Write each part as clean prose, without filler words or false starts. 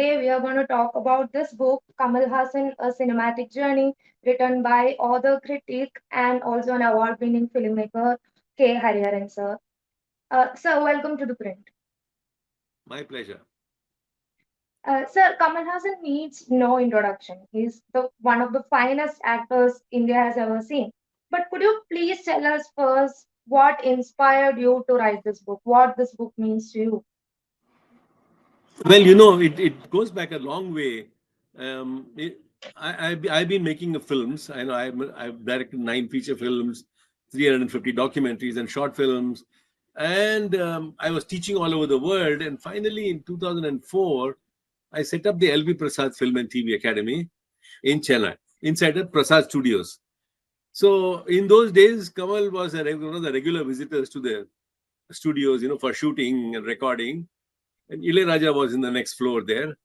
today we are going to talk about this book, Kamal Haasan, A Cinematic Journey, written by author, critic, and also an award-winning filmmaker, K Hariharan, sir. Sir, welcome to the print. My pleasure. Sir, Kamal Haasan needs no introduction. He's one of the finest actors India has ever seen. But could you please tell us first what inspired you to write this book? What this book means to you? Well, it goes back a long way. Um, it, I've been making films. I know I've directed 9 feature films, 350 documentaries, and short films. And I was teaching all over the world. And finally, in 2004, I set up the LV Prasad Film and TV Academy in Chennai, inside the Prasad Studios. So in those days, Kamal was one of the regular visitors to the studios, for shooting and recording. And Raja was in the next floor there.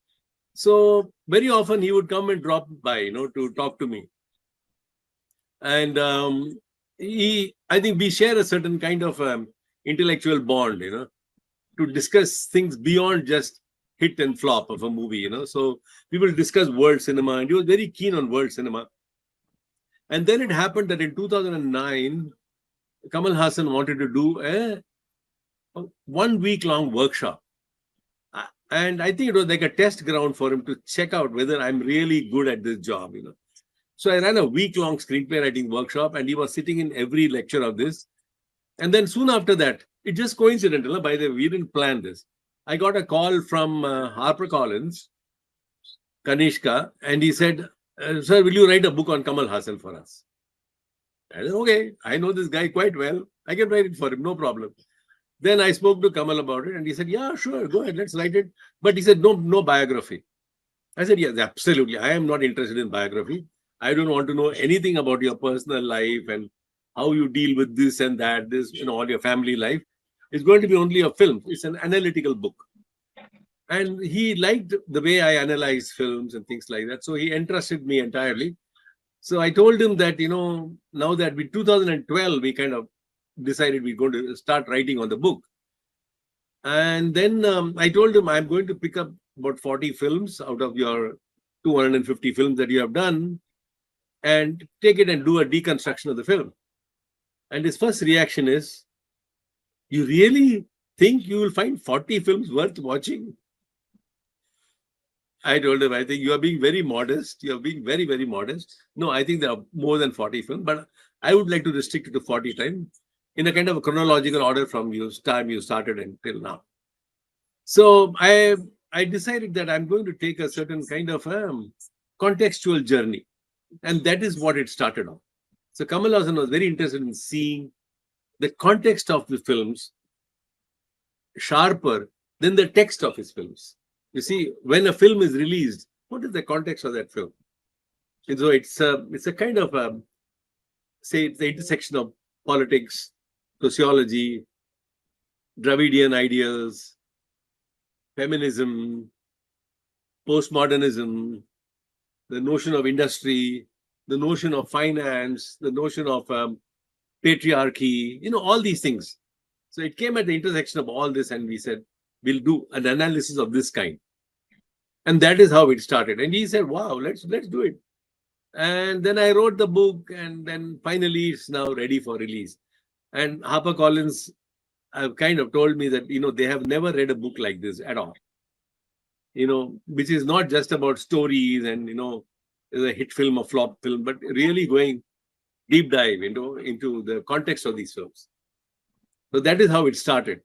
So very often he would come and drop by, to talk to me. And I think we share a certain kind of intellectual bond, to discuss things beyond just hit and flop of a movie, So we will discuss world cinema, and he was very keen on world cinema. And then it happened that in 2009, Kamal Haasan wanted to do a 1 week long workshop. And I think it was like a test ground for him to check out whether I'm really good at this job, So I ran a week-long screenplay writing workshop, and he was sitting in every lecture of this. And then soon after that, it just coincidental. By the way, we didn't plan this. I got a call from HarperCollins, Kanishka, and he said, "Sir, will you write a book on Kamal Haasan for us?" I said, "Okay, I know this guy quite well. I can write it for him, no problem." Then I spoke to Kamal about it, and he said, "Yeah, sure, go ahead, let's write it." But he said, "No biography." I said, "Yes, absolutely. I am not interested in biography. I don't want to know anything about your personal life and how you deal with this and that, all your family life. It's going to be only a film. It's an analytical book." And he liked the way I analyze films and things like that. So he entrusted me entirely. So I told him that, now that with 2012, we kind of decided we're going to start writing on the book. And then I told him, I'm going to pick up about 40 films out of your 250 films that you have done and take it and do a deconstruction of the film. And his first reaction is, "You really think you will find 40 films worth watching?" I told him, "I think you are being very modest. You are being very, very modest. No, I think there are more than 40 films, but I would like to restrict it to 40 times in a kind of a chronological order from time you started until now." So I decided that I'm going to take a certain kind of contextual journey. And that is what it started on. So Kamal Haasan was very interested in seeing the context of the films sharper than the text of his films. You see, when a film is released, what is the context of that film? And so it's a kind of say it's the intersection of politics, sociology, Dravidian ideas, feminism, postmodernism, the notion of industry, the notion of finance, the notion of patriarchy, all these things. So it came at the intersection of all this, and we said, we'll do an analysis of this kind. And that is how it started. And he said, "Wow, let's do it." And then I wrote the book, and then finally it's now ready for release. And HarperCollins have kind of told me that, they have never read a book like this at all. Which is not just about stories and, is a hit film or flop film, but really going deep dive into the context of these films. So that is how it started.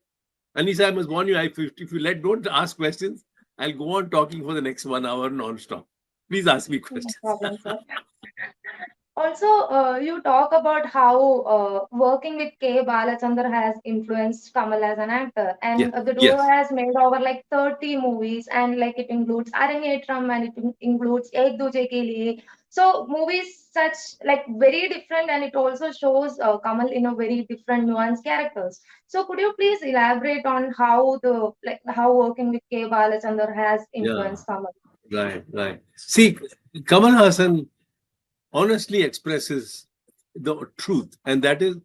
And Lisa, I must warn you, if you don't ask questions, I'll go on talking for the next 1 hour non-stop. Please ask me No questions. problem, sir. Also, you talk about how working with K. Balachander has influenced Kamal as an actor, Yeah. and the duo Yes. has made over like 30 movies, and like it includes Arangetram and it includes Ek Duje Ke Liye. So movies such like very different, and it also shows Kamal in a very different nuanced characters. So could you please elaborate on how working with K. Balachander has Yeah. influenced Kamal? Right. Right. See, Kamal Hassan honestly expresses the truth, and that is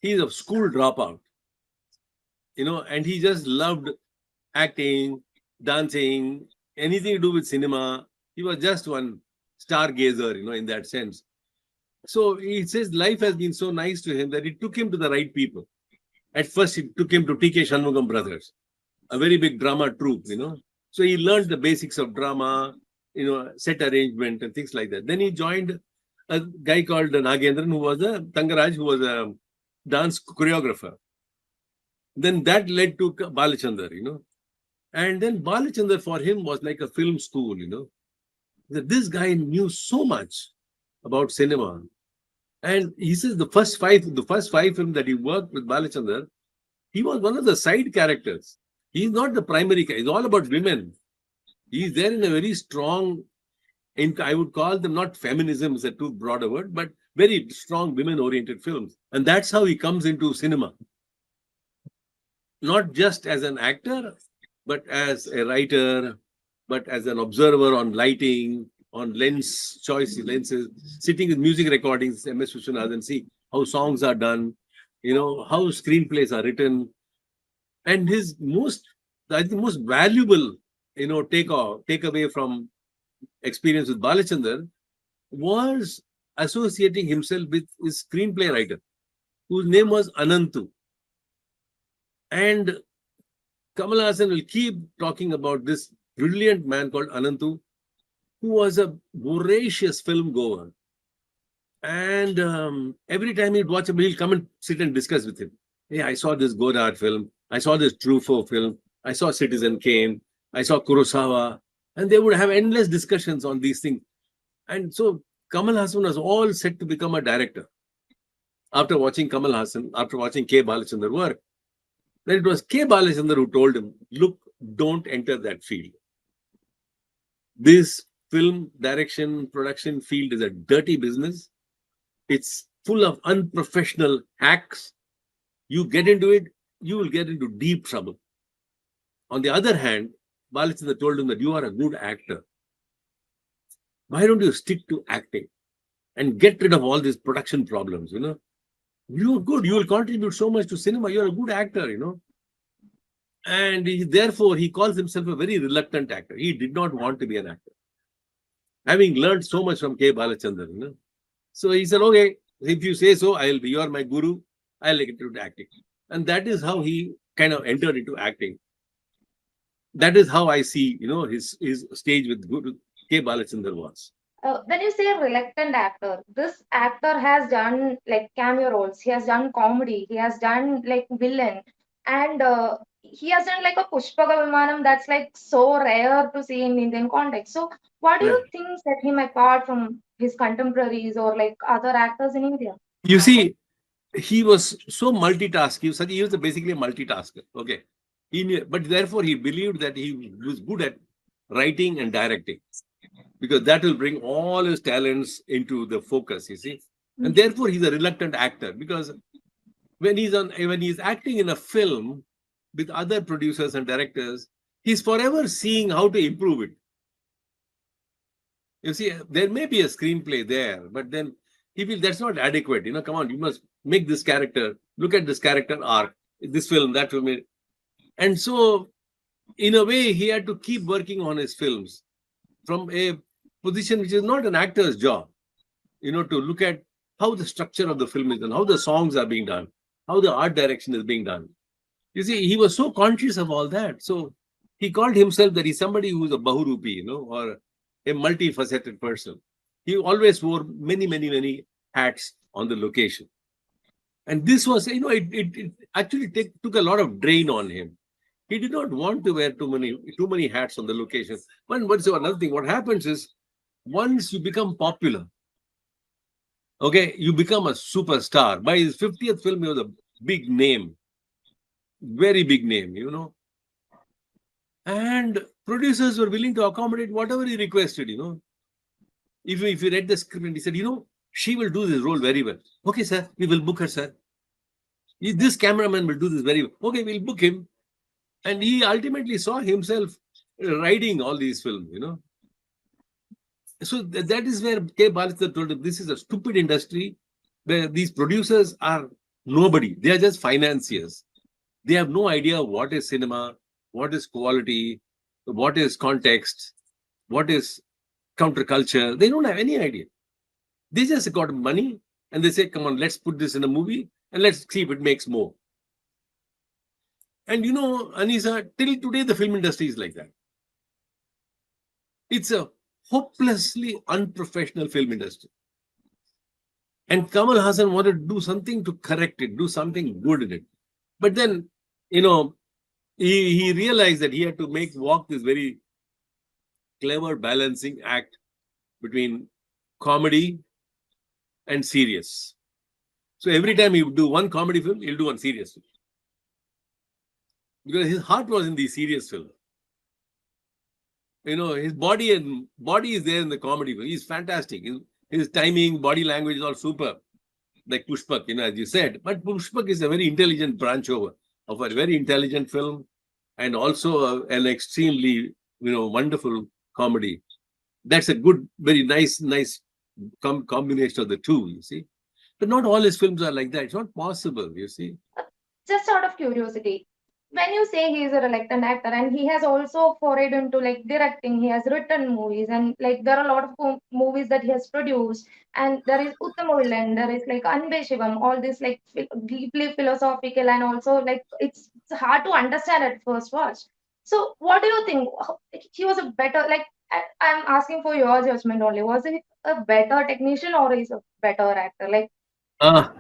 he's a school dropout, and he just loved acting, dancing, anything to do with cinema. He was just one stargazer, in that sense. So he says life has been so nice to him that it took him to the right people. At first, it took him to TK Shanmugam Brothers, a very big drama troupe. So he learned the basics of drama, set arrangement and things like that. Then he joined a guy called Nagendran, who was a Tangaraj, who was a dance choreographer. Then that led to Balachander. And then Balachander for him was like a film school. That this guy knew so much about cinema. And he says the first five films that he worked with Balachander, he was one of the side characters. He's not the primary character. It's all about women. He's there in a very strong, I would call them not feminism is a too broad a word, but very strong women-oriented films. And that's how he comes into cinema. Not just as an actor, but as a writer, but as an observer on lighting, on lenses, sitting with music recordings, MS Vishwanathan, see how songs are done, how screenplays are written. And his most valuable, takeaway from experience with Balachander was associating himself with his screenplay writer, whose name was Anantu. And Kamal Haasan will keep talking about this brilliant man called Anantu, who was a voracious film goer. And every time he'd watch a movie, he'll come and sit and discuss with him. Hey, I saw this Godard film. I saw this Truffaut film. I saw Citizen Kane. I saw Kurosawa. And they would have endless discussions on these things. And so Kamal Haasan was all set to become a director. After watching Kamal Haasan, after watching K. Balachander work, then it was K. Balachander who told him, look, don't enter that field. This film direction, production field is a dirty business. It's full of unprofessional hacks. You get into it, you will get into deep trouble. On the other hand, Balachander told him that you are a good actor. Why don't you stick to acting and get rid of all these production problems, You're good. You will contribute so much to cinema. You're a good actor, And therefore, he calls himself a very reluctant actor. He did not want to be an actor. Having learned so much from K. Balachander, So he said, okay, if you say so, you are my guru. I'll get into acting. And that is how he kind of entered into acting. That is how I see, his stage with Guru K. Balachander was. When you say reluctant actor, this actor has done like cameo roles. He has done comedy. He has done like villain, and he has done like a Pushpaga Vimanam that's like so rare to see in Indian context. So, what do you Right. think set him apart from his contemporaries or like other actors in India? You see, he was so multitasking. He was basically a multitasker. Okay. But therefore, he believed that he was good at writing and directing, because that will bring all his talents into the focus, you see. And therefore, he's a reluctant actor, because when he's acting in a film with other producers and directors, he's forever seeing how to improve it. You see, there may be a screenplay there, but then he feels that's not adequate. Come on, you must make this character, look at this character arc, this film, that film. And so, in a way, he had to keep working on his films from a position which is not an actor's job, to look at how the structure of the film is done, how the songs are being done, how the art direction is being done. You see, he was so conscious of all that. So he called himself that he's somebody who's a Bahurupi, or a multifaceted person. He always wore many, many, many hats on the location. And this was, it actually took a lot of drain on him. He did not want to wear too many hats on the location. But so another thing, what happens is, once you become popular, okay, you become a superstar. By his 50th film, he was a big name, very big name, And producers were willing to accommodate whatever he requested, If you read the script and he said, she will do this role very well. Okay, sir, we will book her, sir. This cameraman will do this very well. Okay, we'll book him. And he ultimately saw himself writing all these films, So that is where K. Balachander told him, this is a stupid industry where these producers are nobody. They are just financiers. They have no idea what is cinema, what is quality. what is context, what is counterculture. They don't have any idea. They just got money and they say, come on, let's put this in a movie and let's see if it makes more. And Anisa, till today, the film industry is like that. It's a hopelessly unprofessional film industry. And Kamal Haasan wanted to do something to correct it, do something good in it. But then, you know, he realized that he had to walk this very clever balancing act between comedy and serious. So every time he would do one comedy film, he'll do one serious film. Because his heart was in the serious film. His body is there in the comedy film. He's fantastic. His timing, body language is all super. Like Pushpak, as you said. But Pushpak is a very intelligent branch of a very intelligent film and also an extremely, wonderful comedy. That's a good, very nice combination of the two, you see. But not all his films are like that. It's not possible, you see. Just out of curiosity, when you say he is a reluctant actor and he has also forayed into like directing, he has written movies and like there are a lot of movies that he has produced, and there is Uttamavillain, there is like Anbe Shivam, all this like deeply philosophical and also like it's hard to understand at first watch. So what do you think? He was a better like I'm asking for your judgment only. Was he a better technician or is a better actor? Like Uh,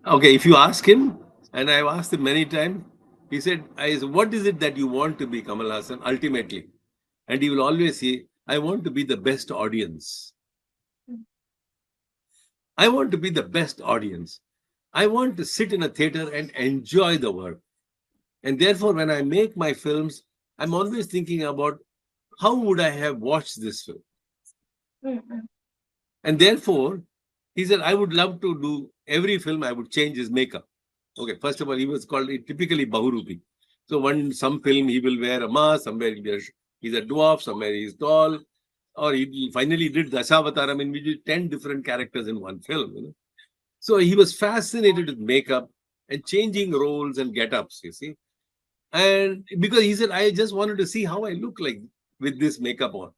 okay, if you ask him, and I've asked him many times, he said, what is it that you want to be, Kamal Hassan, ultimately? And he will always say, I want to be the best audience. I want to be the best audience. I want to sit in a theater and enjoy the work. And therefore, when I make my films, I'm always thinking about how would I have watched this film? mm, And therefore, he said, I would love to do every film, I would change his makeup. Okay, first of all, he was called typically Bahurupi. So some film he will wear a mask, somewhere he's a dwarf, somewhere he's tall, or he finally did Dashavataram in which he did 10 different characters in one film. So he was fascinated with makeup and changing roles and get-ups, you see. And because he said, I just wanted to see how I look like with this makeup on.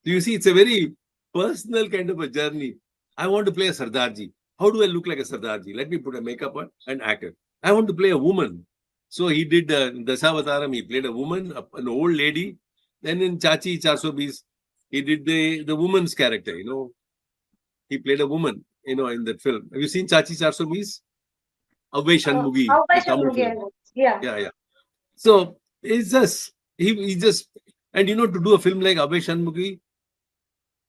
So you see, it's a very personal kind of a journey. I want to play a Sardarji. How do I look like a Sardarji? Let me put a makeup on and act it. I want to play a woman. So he did Dasavataram. He played a woman, an old lady. Then in Chachi 420, he did the woman's character. He played a woman. In that film. Have you seen Chachi 420? Avai Shanmugi, how by the Tamil Shanmugi, film. yeah. Yeah, yeah. So it's just he just and to do a film like Abhay Shanmugi,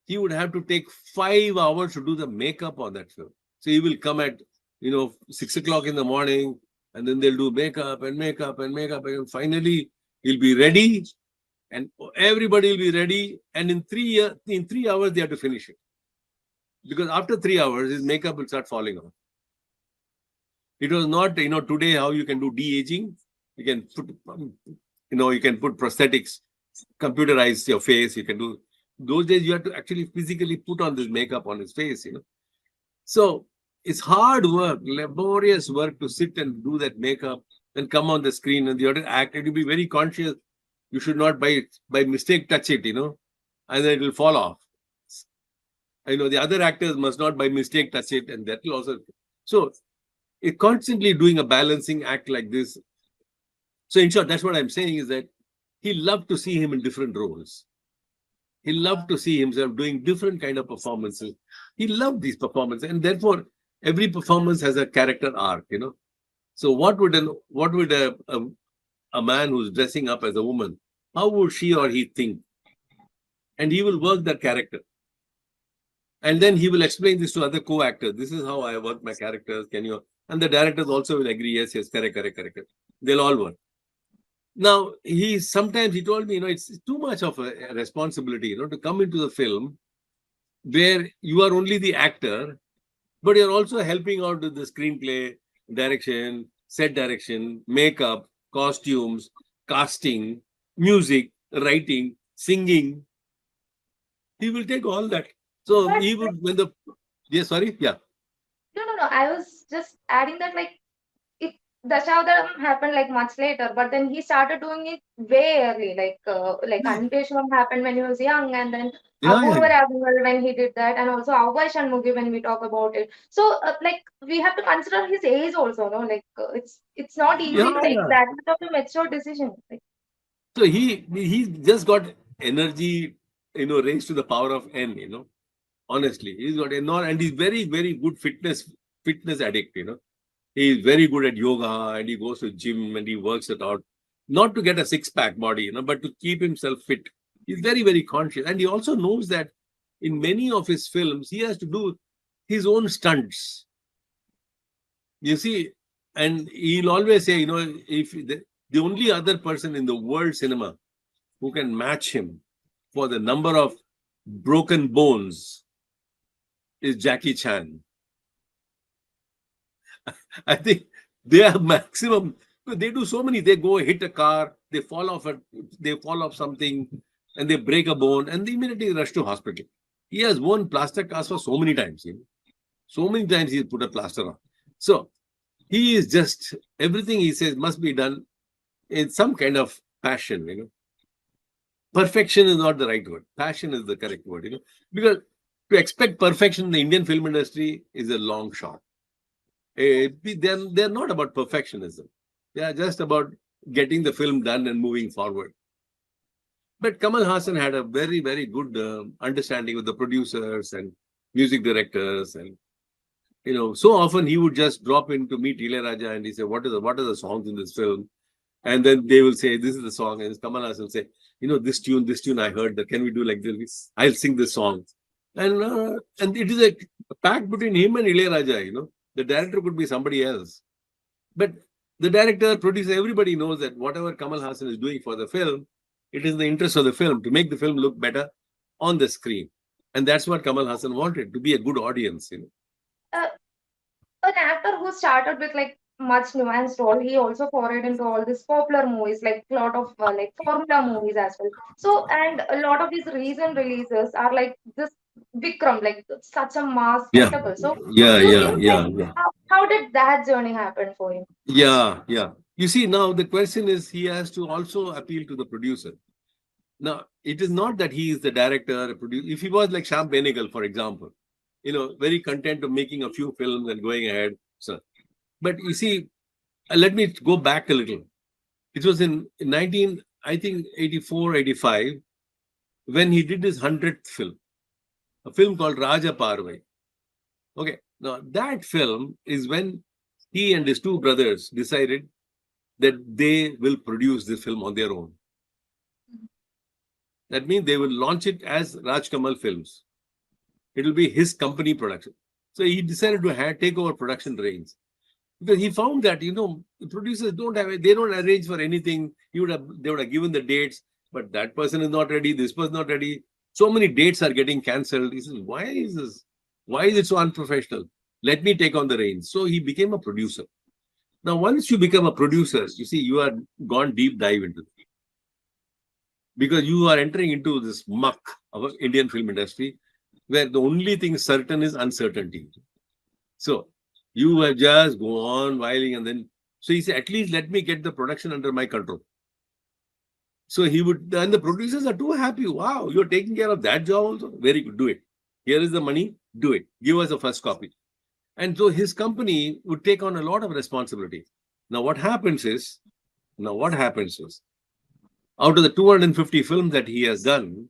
he would have to take 5 hours to do the makeup on that film. So he will come at 6 o'clock in the morning, and then they'll do makeup and makeup and makeup, and finally he'll be ready, and everybody will be ready. And in 3 hours they have to finish it, because after 3 hours his makeup will start falling off. It was not today how you can do de-aging. You can put you can put prosthetics, computerize your face. You can do those days. You have to actually physically put on this makeup on his face. So it's hard work, laborious work to sit and do that makeup and come on the screen, and you have to act. And you be very conscious. You should not by mistake touch it, and then it will fall off. The other actors must not by mistake touch it, and that will also. So it constantly doing a balancing act like this. So in short, that's what I'm saying is that he loved to see him in different roles. He loved to see himself doing different kind of performances. He loved these performances, and therefore every performance has a character arc. So what would a man who's dressing up as a woman, how would she or he think? And he will work that character. And then he will explain this to other co-actors. This is how I work my characters. Can you? And the directors also will agree. Yes, yes, correct, correct, correct. They'll all work. Now, sometimes he told me, it's too much of a responsibility, to come into the film where you are only the actor, but you're also helping out with the screenplay, direction, set direction, makeup, costumes, casting, music, writing, singing. He will take all that. So But he would, when the, yeah, sorry, yeah. no. I was just adding that like it Dashavadam happened like much later, but then he started doing it way early. Like Yeah, Anpeshwaram happened when he was young, and then yeah, yeah, Apurva Ragungal when he did that, and also Avvai Shanmugi when we talk about it. So like we have to consider his age also, no? It's not yeah, easy to take yeah. that much of a mature decision. Like, So he just got energy, raised to the power of n. Honestly, he's got enormous, and he's very good fitness addict. He's very good at yoga, and he goes to gym and he works it out, not to get a six pack body, but to keep himself fit. He's very conscious, and he also knows that in many of his films he has to do his own stunts. You see, and he'll always say, if the only other person in the world cinema who can match him for the number of broken bones is Jackie Chan. I think they are maximum. They do so many. They go hit a car, they fall off something, and they break a bone, and they immediately rush to hospital. He has worn plaster cast for so many times. So many times he's put a plaster on. So he is just everything he says must be done in some kind of passion. Perfection is not the right word. Passion is the correct word. Because to expect perfection in the Indian film industry is a long shot. They're not about perfectionism. They are just about getting the film done and moving forward. But Kamal Haasan had a very good understanding with the producers and music directors, and so often he would just drop in to meet Ilayaraja and he say, what are the songs in this film? And then they will say, this is the song, and Kamal Haasan will say, this tune I heard. That can we do like this? I'll sing this song, and it is a pact between him and Ilayaraja. The director could be somebody else. But the director, producer, everybody knows that whatever Kamal Haasan is doing for the film, it is in the interest of the film to make the film look better on the screen. And that's what Kamal Haasan wanted, to be a good audience. uh, an actor who started with like much nuanced role, he also forayed into all these popular movies, like a lot of like formula movies as well. So, and a lot of these recent releases are like this Vikram, like such a mass Yeah, spectacle. So, yeah, you yeah, think like yeah, yeah. how did that journey happen for him? Yeah, yeah. You see, now the question is he has to also appeal to the producer. Now, it is not that he is the director, producer. If he was like Sham Benegal, for example, very content of making a few films and going ahead. So, but you see, let me go back a little. It was in 19, I think 84, 85, when he did his 100th film, a film called Raja Parvai. Okay, now that film is when he and his two brothers decided that they will produce this film on their own. That means they will launch it as Raj Kamal Films. It will be his company production. So he decided to take over production reins because he found that the producers they don't arrange for anything. They would have given the dates, but that person is not ready. This person not ready. So many dates are getting cancelled. He says, "Why is this? Why is it so unprofessional? Let me take on the reins." So he became a producer. Now, once you become a producer, you see you are gone deep dive into it because you are entering into this muck of Indian film industry where the only thing certain is uncertainty. So you have just go on whiling, and then so he said, at least let me get the production under my control. So he would, and the producers are too happy. Wow, you're taking care of that job also. Very good, do it. Here is the money, do it. Give us a first copy. And so his company would take on a lot of responsibility. Now what happens is, out of the 250 films that he has done,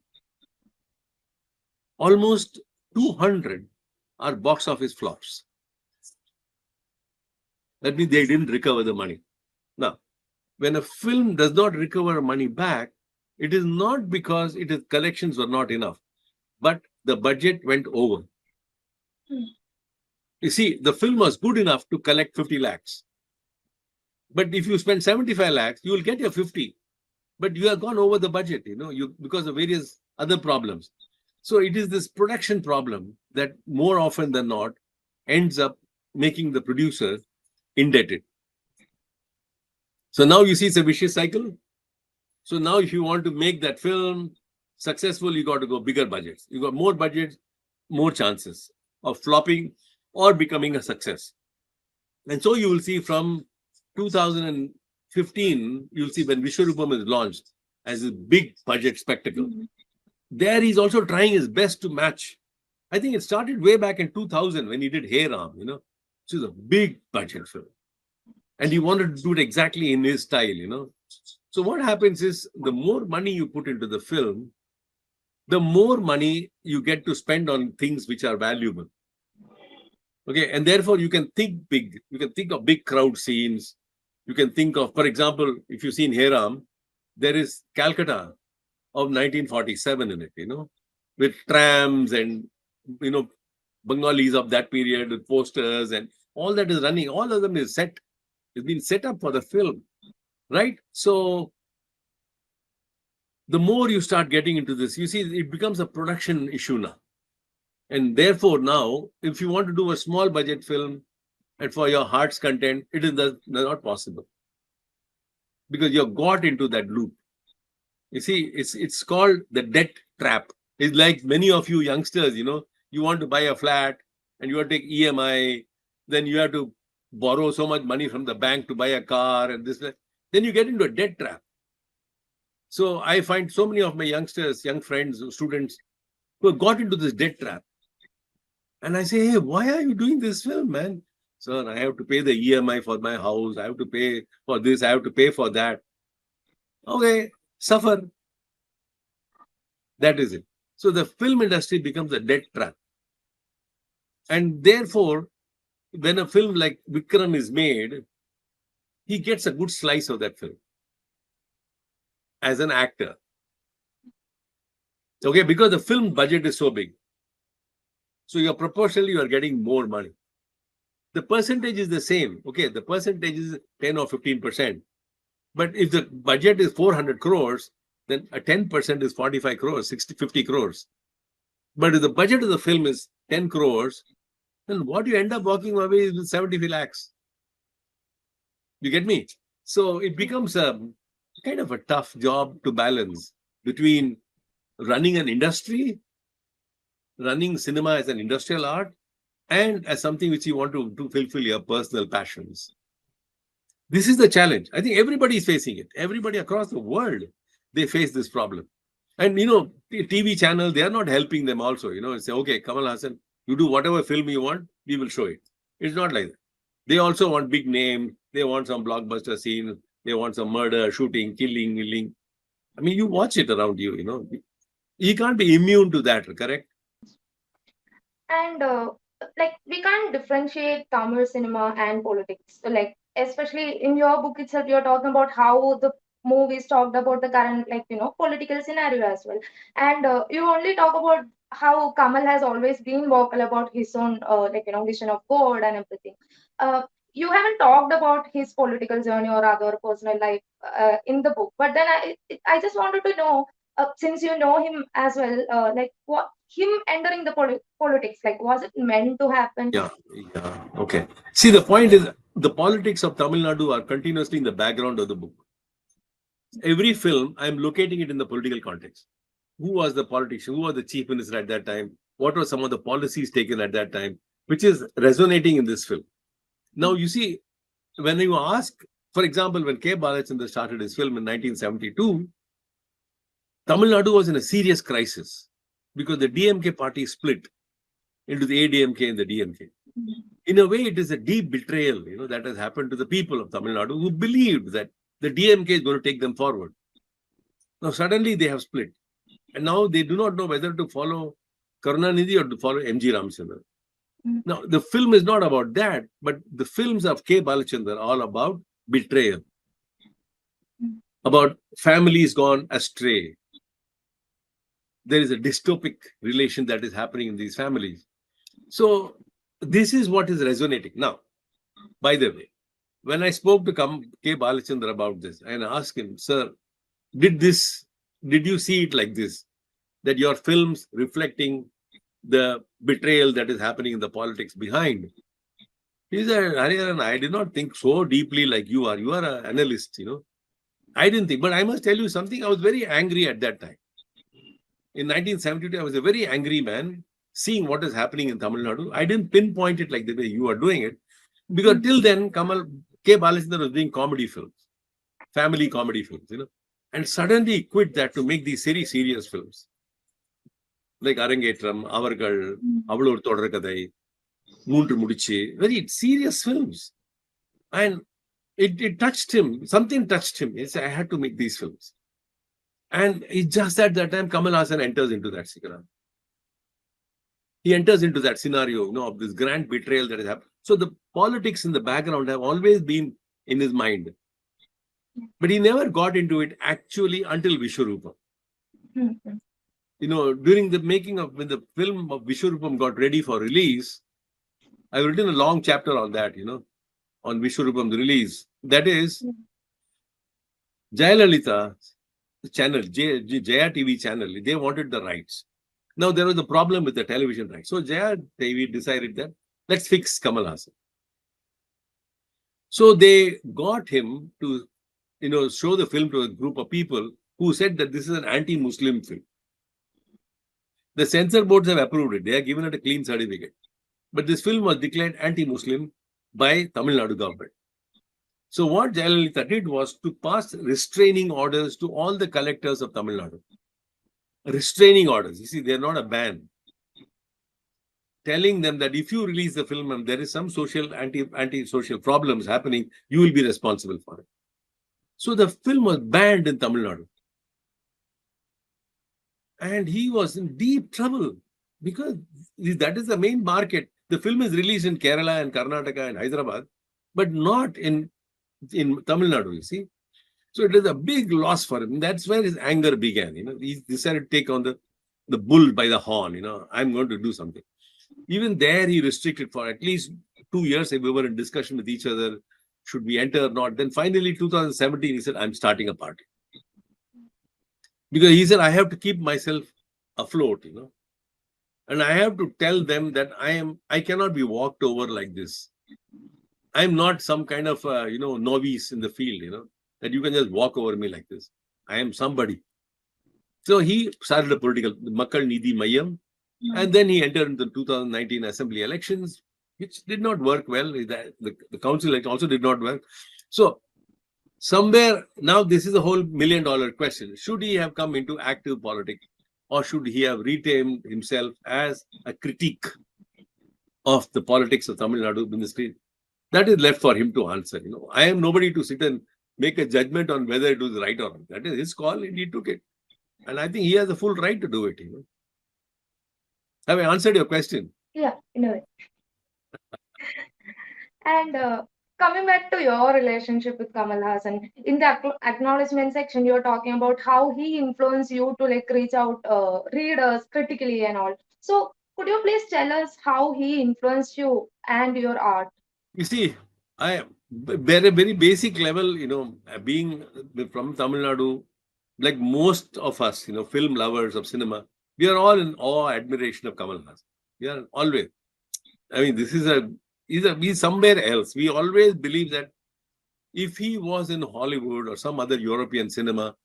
almost 200 are box office flops. That means they didn't recover the money. Now, when a film does not recover money back, it is not because its collections were not enough, but the budget went over. You see, the film was good enough to collect 50 lakhs. But if you spend 75 lakhs, you will get your 50. But you have gone over the budget, because of various other problems. So it is this production problem that more often than not ends up making the producer indebted. So now you see it's a vicious cycle. So now if you want to make that film successful, you got to go bigger budgets. You got more budgets, more chances of flopping or becoming a success. And so you will see from 2015, you'll see when Vishwarupam is launched as a big budget spectacle. There he's also trying his best to match. I think it started way back in 2000 when he did Hey Ram, which is a big budget film. And he wanted to do it exactly in his style. So what happens is the more money you put into the film, the more money you get to spend on things which are valuable. Okay, and therefore you can think big. You can think of big crowd scenes. You can think of, for example, if you've seen Hey Ram, there is Calcutta of 1947 in it, with trams and, Bengalis of that period with posters and all that is running. All of them is set. It's been set up for the film, right? So the more you start getting into this, you see, it becomes a production issue now. And therefore now, if you want to do a small budget film and for your heart's content, it is not possible. Because you're got into that loop. You see, it's called the debt trap. It's like many of you youngsters, you want to buy a flat and you have to take EMI, then you have to borrow so much money from the bank to buy a car and this, then you get into a debt trap. So I find so many of my youngsters, young friends, students who have got into this debt trap. And I say, hey, why are you doing this film, man? Sir, I have to pay the EMI for my house. I have to pay for this. I have to pay for that. Okay, suffer. That is it. So the film industry becomes a debt trap. And therefore, when a film like Vikram is made, he gets a good slice of that film as an actor. Okay, because the film budget is so big. So you're proportionally, you are getting more money. The percentage is the same. Okay, the percentage is 10 or 15%. But if the budget is 400 crores, then a 10% is 45 crores, 50 crores. But if the budget of the film is 10 crores, then what you end up walking away is with 75 lakhs. You get me? So it becomes a kind of a tough job to balance between running an industry, running cinema as an industrial art, and as something which you want to fulfill your personal passions. This is the challenge. I think everybody is facing it. Everybody across the world, they face this problem. And, TV channels, they are not helping them also. Say, okay, Kamal Haasan, you do whatever film you want, we will show it. It's not like that. They also want big name. They want some blockbuster scene. They want some murder, shooting, killing. I mean, you watch it around you, You can't be immune to that, correct? And we can't differentiate Tamil cinema and politics. So, especially in your book itself, you're talking about how the movies talked about the current political scenario as well. And you only talk about how Kamal has always been vocal about his own vision of God and everything. uh, you haven't talked about his political journey or other personal life in the book, but then I just wanted to know, since you know him as well, what him entering the politics, was it meant to happen? Yeah. Okay. See, the point is the politics of Tamil Nadu are continuously in the background of the book. Every film, I'm locating it in the political context. Who was the politician? Who was the chief minister at that time? What were some of the policies taken at that time, which is resonating in this film? Now, you see, when you ask, for example, when K Balachander started his film in 1972, Tamil Nadu was in a serious crisis because the DMK party split into the ADMK and the DMK. In a way, it is a deep betrayal, that has happened to the people of Tamil Nadu who believed that the DMK is going to take them forward. Now, suddenly they have split. And now they do not know whether to follow Karunanidhi or to follow MG Ramchandran. Now, the film is not about that, but the films of K Balachander are all about betrayal, about families gone astray. There is a dystopic relation that is happening in these families. So this is what is resonating. Now, by the way, when I spoke to K Balachander about this and asked him, sir, did you see it like this? That your films reflecting the betrayal that is happening in the politics behind? He said, Hariharan, I did not think so deeply like you are. You are an analyst, I didn't think. But I must tell you something. I was very angry at that time. In 1972, I was a very angry man seeing what is happening in Tamil Nadu. I didn't pinpoint it like the way you are doing it. Because till then, Kamal, K. Balachander was doing comedy films, family comedy films, and suddenly quit that to make these serious films like Arangetram, Avargal, Avalur Todrakadai, Moonru Mudichi, very serious films. And it touched him, something touched him. He said, I had to make these films. And it's just at that time, Kamal Haasan enters into that scenario. He enters into that scenario, of this grand betrayal that has happened. So the politics in the background have always been in his mind. But he never got into it actually until Vishwarupam. During the making of, when the film of Vishwarupam got ready for release, I've written a long chapter on that, on Vishwarupam's release. That is, Jayalalitha channel, Jaya TV channel, they wanted the rights. Now, there was a problem with the television rights. So, Jaya TV decided that, let's fix Kamal Haasan. So, they got him to, show the film to a group of people who said that this is an anti-Muslim film. The censor boards have approved it. They have given it a clean certificate. But this film was declared anti-Muslim by Tamil Nadu government. So what Jayalalitha did was to pass restraining orders to all the collectors of Tamil Nadu. Restraining orders. You see, they're not a ban. Telling them that if you release the film and there is some anti-social problems happening, you will be responsible for it. So the film was banned in Tamil Nadu. And he was in deep trouble because that is the main market. The film is released in Kerala and Karnataka and Hyderabad, but not in Tamil Nadu, you see. So it is a big loss for him. That's where his anger began. He decided to take on the bull by the horn. I'm going to do something. Even there, he restricted for at least 2 years. We were in discussion with each other. Should we enter or not? Then finally, 2017, he said, I'm starting a party. Because he said, I have to keep myself afloat, and I have to tell them that I cannot be walked over like this. I'm not some kind of, novice in the field, that you can just walk over me like this. I am somebody. So he started a political, Makkal Nidhi Mayam, and then he entered into the 2019 assembly elections, which did not work well. The council election also did not work. So somewhere, now this is a whole $1 million question. Should he have come into active politics, or should he have retained himself as a critique of the politics of Tamil Nadu ministry? That is left for him to answer. I am nobody to sit and make a judgment on whether it was right or not. That is his call, and he took it. And I think he has the full right to do it. Have I answered your question? Yeah, in a way. And coming back to your relationship with Kamal Haasan, in the acknowledgement section, you're talking about how he influenced you to reach out readers critically and all. So could you please tell us how he influenced you and your art? You see, I very, very basic level, being from Tamil Nadu, like most of us, film lovers of cinema, we are all in awe, admiration of Kamal Haasan. We are always. I mean, he's somewhere else. We always believe that if he was in Hollywood or some other European cinema,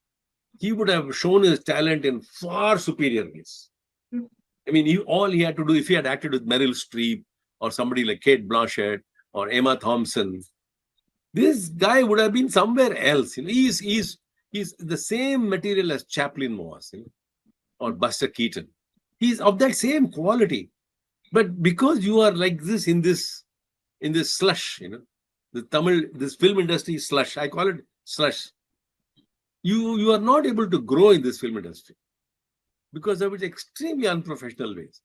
he would have shown his talent in far superior ways. I mean, all he had to do, if he had acted with Meryl Streep or somebody like Kate Blanchett or Emma Thompson, this guy would have been somewhere else. He's the same material as Chaplin was, or Buster Keaton. He's of that same quality. But because you are like this in this slush, this film industry slush, I call it slush. You are not able to grow in this film industry because of its extremely unprofessional ways.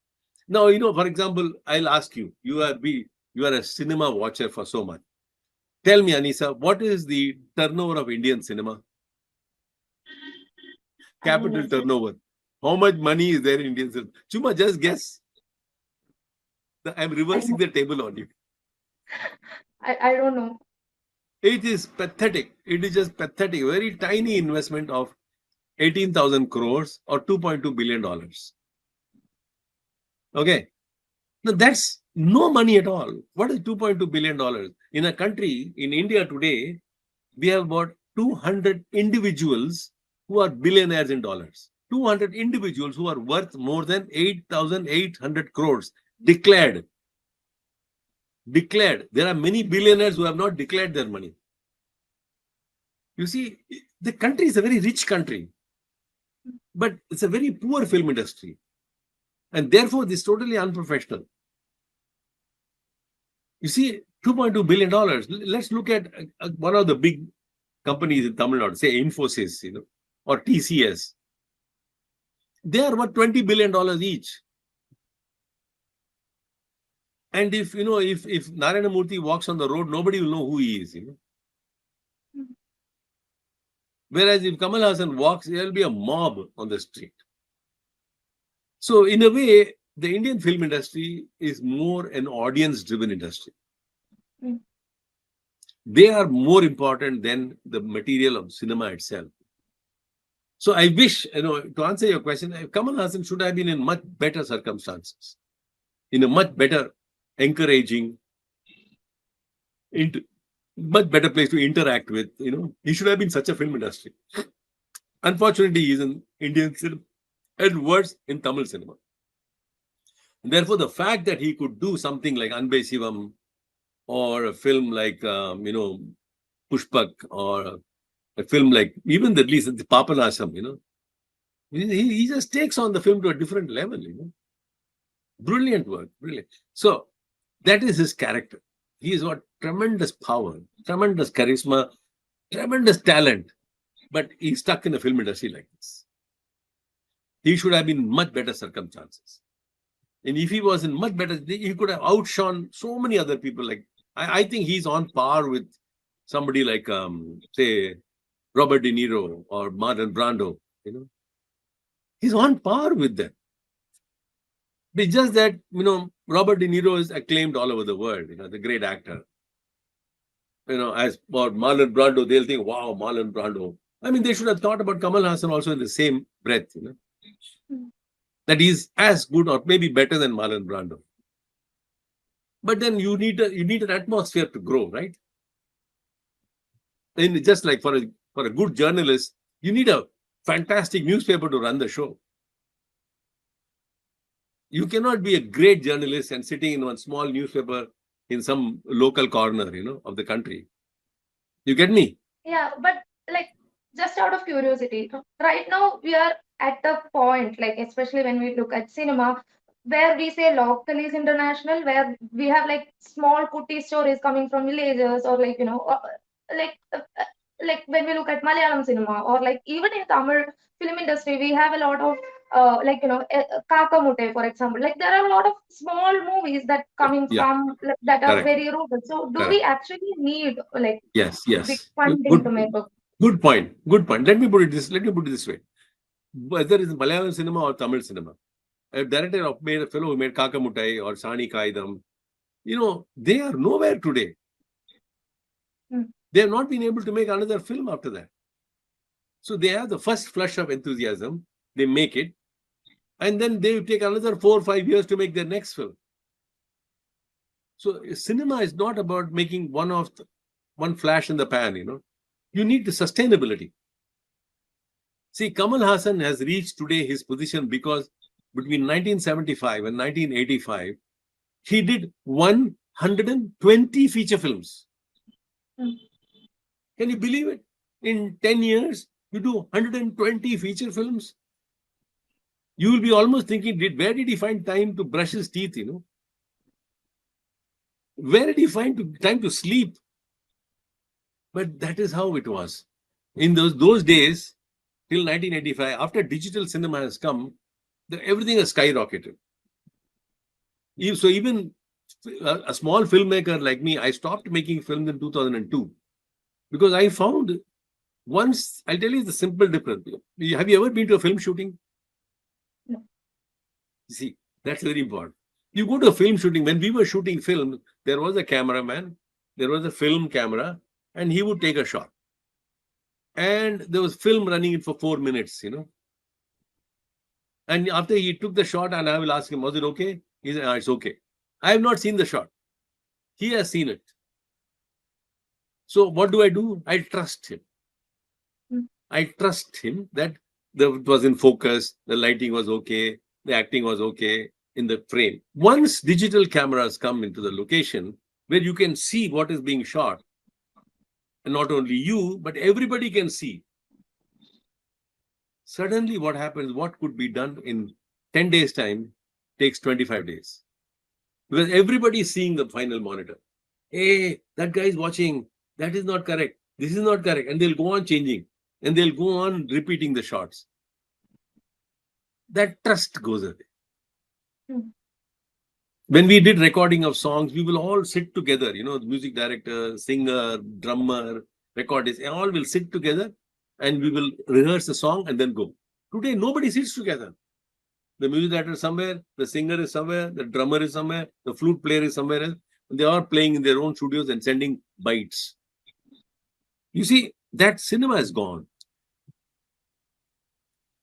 Now, for example, I'll ask you, you are a cinema watcher for so much. Tell me, Anisa, what is the turnover of Indian cinema? Capital turnover. How much money is there in Indian cinema? Chuma, just guess. I'm reversing the table on you. I don't know. It is pathetic. It is just pathetic. Very tiny investment of 18,000 crores or $2.2 billion. Okay. Now that's no money at all. What is $2.2 billion? In a country, in India today, we have about 200 individuals who are billionaires in dollars. 200 individuals who are worth more than 8,800 crores declared. declared. There are many billionaires who have not declared their money. You see, the country is a very rich country, but it's a very poor film industry. And therefore, this is totally unprofessional. You see, $2.2 billion. Let's look at one of the big companies in Tamil Nadu, say Infosys, or TCS. They are worth $20 billion each. And if Narayana Murthy walks on the road, nobody will know who he is. Whereas if Kamal Haasan walks, there will be a mob on the street. So in a way, the Indian film industry is more an audience-driven industry. They are more important than the material of cinema itself. So I wish, to answer your question, Kamal Haasan should have been in much better circumstances, in a much better encouraging, much better place to interact with. He should have been such a film industry. Unfortunately, he is in Indian cinema and worse in Tamil cinema. And therefore, the fact that he could do something like Anbe Sivam or a film like, Pushpak, or a film like even the Papanasam, he just takes on the film to a different level. Brilliant work, brilliant. So that is his character. He has got tremendous power, tremendous charisma, tremendous talent, but he's stuck in the film industry like this. He should have been in much better circumstances. And if he was in much better, he could have outshone so many other people. Like I think he's on par with somebody like, say, Robert De Niro or Marlon Brando. He's on par with them. It's just that, Robert De Niro is acclaimed all over the world, the great actor. As for Marlon Brando, they'll think, wow, Marlon Brando. I mean, they should have thought about Kamal Haasan also in the same breath, that he's as good or maybe better than Marlon Brando. But then you need an atmosphere to grow, right? And just like for a good journalist, you need a fantastic newspaper to run the show. You cannot be a great journalist and sitting in one small newspaper in some local corner, of the country. You get me? Yeah, but like, just out of curiosity, right now we are at the point, like especially when we look at cinema, where we say local is international, where we have like small putty stories coming from villages, or like like when we look at Malayalam cinema, or like even in Tamil film industry, we have a lot of Kaka Mute, for example. Like there are a lot of small movies that coming Yeah, from that are correct. very rooted. So do Correct. we actually need like Yes. big Good, funding to make a good point. Good point. Let me put it this way. Whether it's Malayalam cinema or Tamil cinema, a director a fellow who made Kaka Mutai or Sani Kaidam, they are nowhere today. They have not been able to make another film after that. So they have the first flush of enthusiasm, they make it, and then they take another 4 or 5 years to make their next film. So cinema is not about making one flash in the pan, You need the sustainability. See, Kamal Haasan has reached today his position because between 1975 and 1985, he did 120 feature films. Can you believe it? In 10 years, you do 120 feature films. You will be almost thinking, where did he find time to brush his teeth, Where did he find time to sleep? But that is how it was. In those days, till 1985, after digital cinema has come, everything has skyrocketed. So even a small filmmaker like me, I stopped making films in 2002 because I found once, I'll tell you the simple difference. Have you ever been to a film shooting? No. See, that's very important. You go to a film shooting, when we were shooting film, there was a cameraman, there was a film camera, and he would take a shot. And there was film running in for 4 minutes, And after he took the shot, and I will ask him, was it okay? He said, it's okay. I have not seen the shot. He has seen it. So what do? I trust him. I trust him that it was in focus, the lighting was okay, the acting was okay in the frame. Once digital cameras come into the location, where you can see what is being shot. And not only you, but everybody can see. Suddenly, what happens, what could be done in 10 days' time takes 25 days. Because everybody is seeing the final monitor. Hey, that guy is watching. That is not correct. This is not correct. And they'll go on changing. And they'll go on repeating the shots. That trust goes away. Hmm. When we did recording of songs, we will all sit together, the music director, singer, drummer, recordist, all will sit together and we will rehearse the song and then go. Today, nobody sits together. The music director is somewhere, the singer is somewhere, the drummer is somewhere, the flute player is somewhere else. And they are playing in their own studios and sending bytes. You see, that cinema is gone.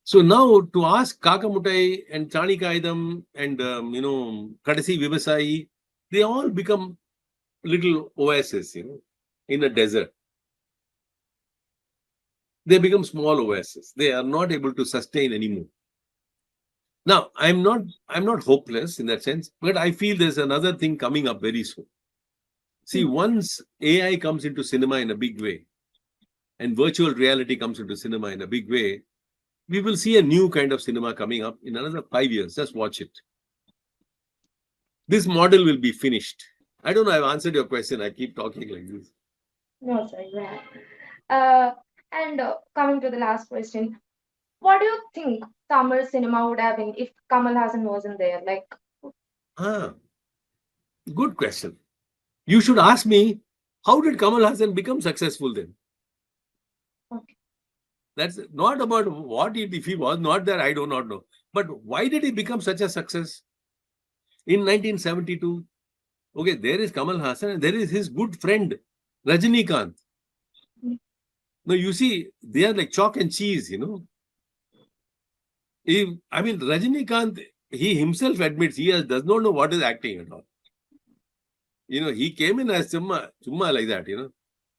So now to ask Kakamutai and Chani Kaidam and, Kadasi Vivasai, they all become little oases, in a desert. They become small oases. They are not able to sustain anymore. Now, I'm not hopeless in that sense, but I feel there's another thing coming up very soon. See, once AI comes into cinema in a big way, and virtual reality comes into cinema in a big way, we will see a new kind of cinema coming up in another 5 years. Just watch it. This model will be finished. I don't know, I've answered your question. I keep talking like this. No, sir, yeah. And coming to the last question, what do you think Tamil cinema would have been if Kamal Hassan wasn't there? Like, Ah, good question. You should ask me, how did Kamal Hassan become successful then? okay. That's not about what if he was not there, I do not know. But why did he become such a success? In 1972, okay, there is Kamal Hassan and there is his good friend, Rajinikanth. Now, you see, they are like chalk and cheese, Rajinikanth, he himself admits does not know what is acting at all. He came in as chumma like that,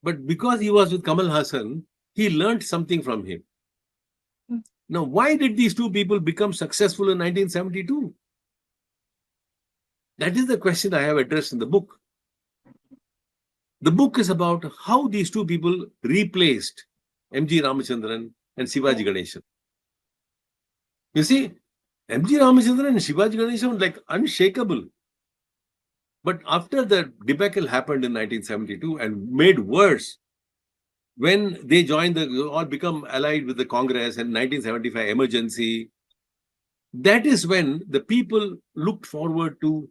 But because he was with Kamal Hassan, he learned something from him. Now, why did these two people become successful in 1972? That is the question I have addressed in the book. The book is about how these two people replaced M.G. Ramachandran and Sivaji Ganesan. You see, M.G. Ramachandran and Sivaji Ganesan were like unshakable. But after the debacle happened in 1972 and made worse, when they joined all become allied with the Congress and 1975 emergency, that is when the people looked forward to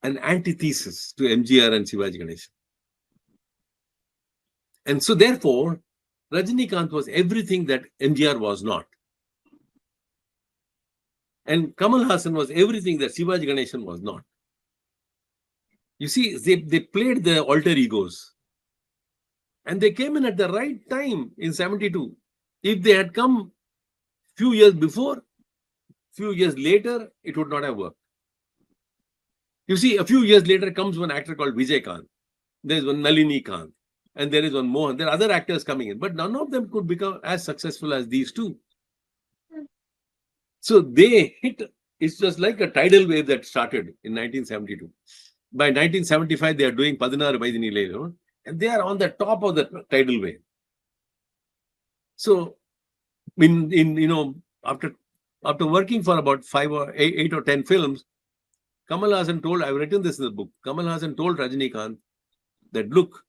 an antithesis to MGR and Sivaji Ganesan. And so therefore, Rajinikanth was everything that MGR was not. And Kamal Hassan was everything that Sivaji Ganesan was not. You see, they played the alter egos. And they came in at the right time in 72. If they had come few years before, few years later, it would not have worked. You see, a few years later comes one actor called Vijay Kant. There is one Nalini Kant. And there is one Mohan. There are other actors coming in. But none of them could become as successful as these two. So they hit, it's just like a tidal wave that started in 1972. By 1975, they are doing Padinar Vaidini Lelo. And they are on the top of the tidal wave. So, after working for about 8 or 10 films, Kamal Hassan told, I've written this in the book, Kamal Hassan told Rajinikanth that, look,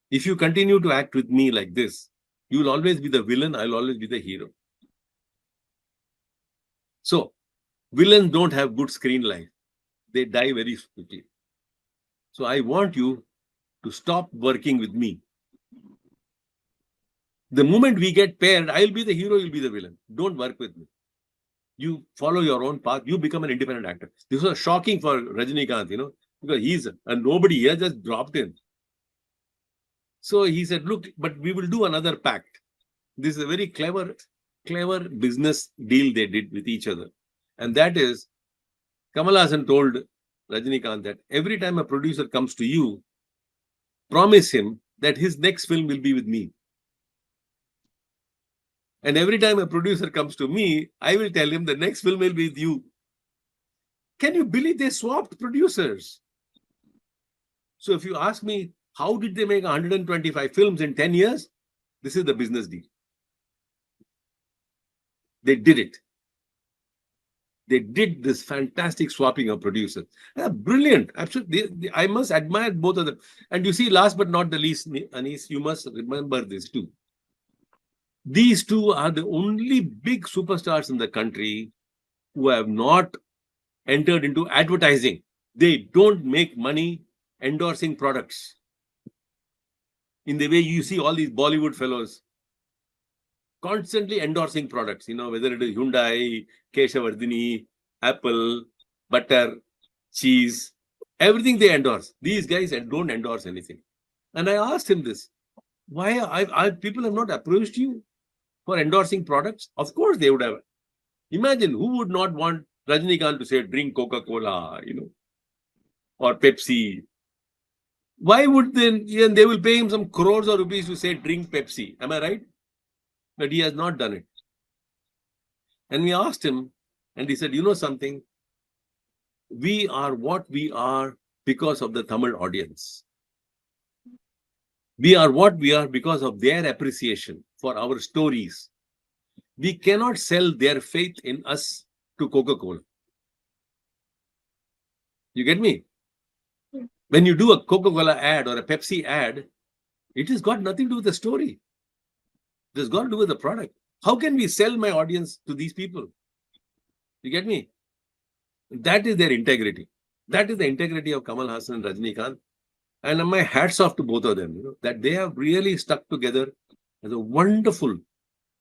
if you continue to act with me like this, you will always be the villain, I'll always be the hero. So, villains don't have good screen life. They die very quickly. So, I want you to stop working with me. The moment we get paired, I'll be the hero, you'll be the villain. Don't work with me. You follow your own path, you become an independent actor. This was shocking for Rajinikanth, because he's a nobody here, just dropped in. So he said, look, but we will do another pact. This is a very clever business deal they did with each other. And that is, Kamal Hassan told Rajinikanth that every time a producer comes to you, promise him that his next film will be with me. And every time a producer comes to me, I will tell him the next film will be with you. Can you believe they swapped producers? So if you ask me, how did they make 125 films in 10 years? This is the business deal. They did it. They did this fantastic swapping of producers. Brilliant. Absolutely. I must admire both of them. And you see, last but not the least, Anis, you must remember this too. These two are the only big superstars in the country who have not entered into advertising. They don't make money endorsing products. In the way you see all these Bollywood fellows constantly endorsing products, whether it is Hyundai, Keshavardhini, Apple, butter, cheese, everything they endorse. These guys don't endorse anything. And I asked him this, why people have not approached you for endorsing products? Of course they would have. Imagine who would not want Rajinikanth to say, drink Coca-Cola, or Pepsi. Why would they will pay him some crores of rupees to say, drink Pepsi. Am I right? But he has not done it. And we asked him, and he said, you know something? We are what we are because of the Tamil audience. We are what we are because of their appreciation for our stories. We cannot sell their faith in us to Coca-Cola. You get me? When you do a Coca-Cola ad or a Pepsi ad, it has got nothing to do with the story. It has got to do with the product. How can we sell my audience to these people? You get me? That is their integrity. That is the integrity of Kamal Haasan and Rajinikanth. And my hats off to both of them, that they have really stuck together as a wonderful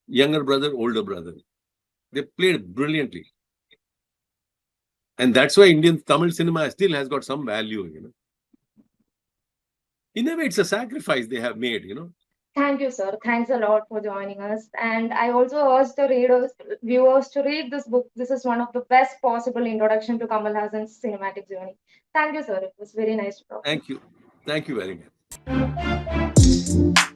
younger brother, older brother. They played brilliantly. And that's why Indian Tamil cinema still has got some value, In a way, it's a sacrifice they have made, Thank you, sir. Thanks a lot for joining us. And I also urge the readers, viewers to read this book. This is one of the best possible introduction to Kamal Haasan's cinematic journey. Thank you, sir. It was very nice to talk. Thank you. Thank you very much.